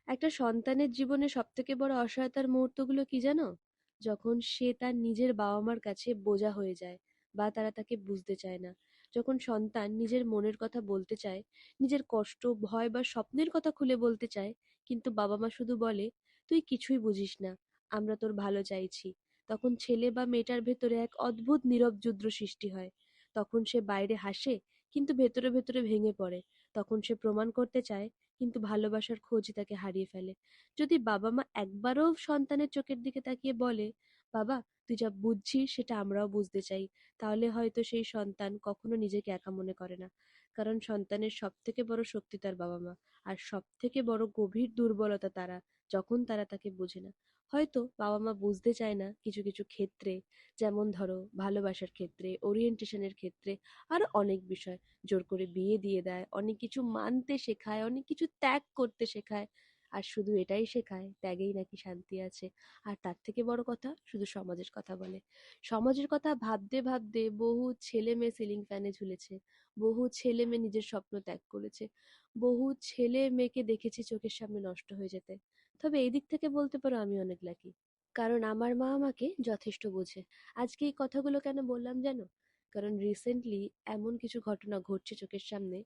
একটা সন্তানের জীবনে সবথেকে বড় অসহায়তার মুহূর্তগুলো কি জানো? যখন সে তার নিজের বাবা-মার কাছে বোঝা হয়ে যায় বা তারা তাকে বুঝতে চায় না। যখন সন্তান নিজের মনের কথা বলতে চায়, নিজের কষ্ট, ভয় বা স্বপ্নের কথা খুলে বলতে চায়, কিন্তু বাবা-মা শুধু বলে, "তুই কিছুই বুঝিস না, আমরা তোর ভালো চাইছি।" তখন ছেলে বা মেয়েটার ভেতরে এক অদ্ভুত নীরব যুদ্ধ সৃষ্টি হয়। তখন সে বাইরে হাসে, কিন্তু ভেতরে ভেতরে ভেঙে পড়ে। তখন সে প্রমাণ করতে চায়, কিন্তু ভালোবাসার খোঁজই তাকে হারিয়ে ফেলে। যদি বাবা-মা একবারও সন্তানের চোখের দিকে তাকিয়ে বলে, "বাবা, তুই যা বুঝছিস সেটা আমরাও বুঝতে চাই", তাহলে হয়তো সেই সন্তান কখনো নিজেকে একা মনে করে না। কারণ সন্তানের সবথেকে বড় শক্তি তার বাবা-মা। আর সবথেকে বড় গভীর দুর্বলতা তারা, যখন তারা তাকে বোঝে না। হয়তো বাবা-মা বুঝতে চায় না কিছু কিছু ক্ষেত্রে, যেমন ধরো ভালোবাসার ক্ষেত্রে, ওরিয়েন্টেশনের ক্ষেত্রে, আরো অনেক বিষয়। জোর করে বিয়ে দিয়ে দেয়, অনেক কিছু মানতে শেখায়, অনেক কিছু ত্যাগ করতে শেখায়। আর শুধু এটাই শেখায়, ত্যাগেই নাকি শান্তি আছে। আর তার থেকে বড় কথা, শুধু সমাজের কথা বলে। সমাজের কথা ভাবতে ভাবতে বহু ছেলে মেয়ে সিলিং ফ্যানে ঝুলেছে, বহু ছেলে মেয়ে নিজের স্বপ্ন ত্যাগ করেছে, বহু ছেলে মেয়েকে দেখেছি চোখের সামনে নষ্ট হয়ে যেতে। তবে এই দিক থেকে বলতে পারো আমি অনেক লাকি, কারণ আমার মা আমাকে যথেষ্ট বোঝে। আজকে এই কথাগুলো কেন বললাম জানো? কারণ রিসেন্টলি এমন কিছু ঘটনা ঘটছে চোখের সামনে,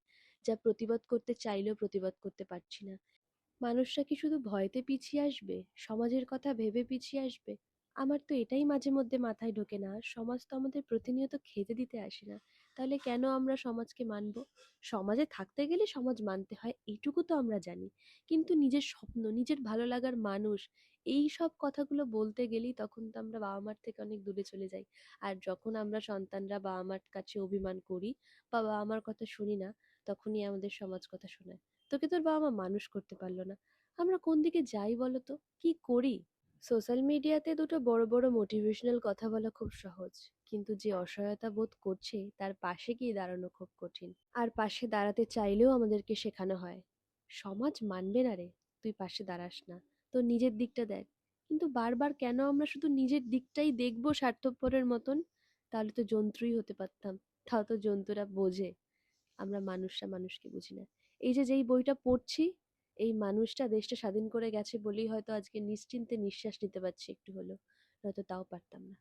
যা প্রতিবাদ করতে চাইলেও প্রতিবাদ করতে পারছি না। মানুষরা কি শুধু ভয়তে পিছিয়ে আসবে? সমাজের কথা ভেবে পিছিয়ে আসবে? আমার তো এটাই মাঝে মধ্যে মাথায় ঢোকে না, সমাজ তো আমাদের প্রতিনিয়ত খেতে দিতে আসে না। তাহলে কেন আমরা সমাজকে মানব? সমাজে থাকতে গেলে সমাজ মানতে হয়, এইটুকু তো আমরা জানি। কিন্তু নিজের স্বপ্ন, নিজের ভালো লাগার মানুষ, এই সব কথাগুলো বলতে গেলেই তখন তো আমরা বাবা মার থেকে অনেক দূরে চলে যাই। আর যখন আমরা সন্তানরা বাবা মার কাছে অভিমান করি বা বাবা মার কথা শুনি না, তখনই আমাদের সমাজ কথা শোনায়, তোকে তোর বাবা মা মানুষ করতে পারলো না। আমরা কোন দিকে যাই বলতো? কি করি? সোশ্যাল মিডিয়াতে দুটো বড় বড় মোটিভেশনাল কথা বলা খুব সহজ, কিন্তু যে অসহায়তা বোধ করছে তার পাশে গিয়ে দাঁড়ানো খুব কঠিন। আর পাশে দাঁড়াতে চাইলেও আমাদেরকে শেখানো হয়, সমাজ মানবে না রে, তুই পাশে দাঁড়াস না, তোর নিজের দিকটা দেখ। কিন্তু বারবার কেন আমরা শুধু নিজের দিকটাই দেখবো স্বার্থপরের মতন? তাহলে তো জন্তুই হতে পারতাম। তাও তো জন্তুরা বোঝে, আমরা মানুষরা মানুষকে বুঝি না। এই যে যেই বইটা পড়ছি, এই মানুষটা দেশটা স্বাধীন করে গেছে বলেই হয়তো আজকে নিশ্চিন্তে নিঃশ্বাস নিতে পারছি একটু হলেও, নয়তো তাও পারতাম না।